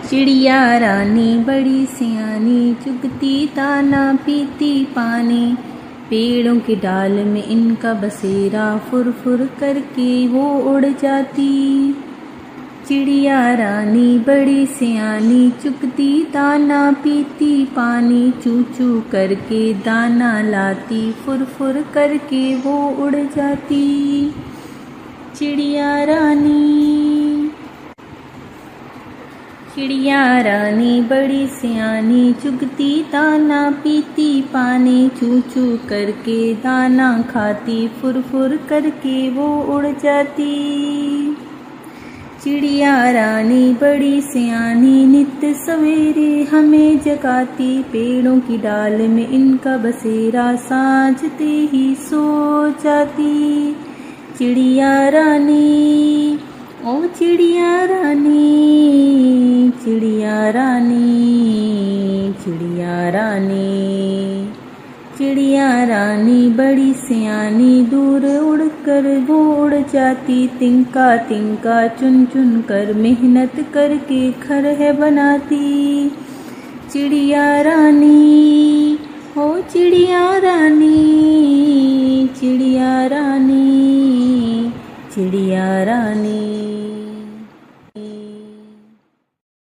चिड़िया रानी बड़ी सियानी, चुगती दाना पीती पानी। पेड़ों की डाल में इनका बसेरा, फुर फुर करके वो उड़ जाती। चिड़िया रानी बड़ी सियानी, चुगती दाना पीती पानी। चू चू करके दाना लाती, फुर फुर करके वो उड़ जाती। चिड़िया रानी बड़ी सियानी, चुगती दाना पीती पानी। चू चू करके दाना खाती, फुर फुर करके वो उड़ जाती। चिड़िया रानी बड़ी सियानी, नित्य सवेरे हमें जगाती। पेड़ों की डाल में इनका बसेरा, साँझते ही सो जाती। चिड़िया रानी, ओ चिड़िया रानी, चिड़िया रानी, चिड़िया रानी। चिड़िया रानी बड़ी सियानी, दूर उड़कर वो उड़ जाती। तिनका तिनका चुन चुन कर मेहनत करके घर है बनाती। चिड़िया रानी, ओ चिड़िया रानी,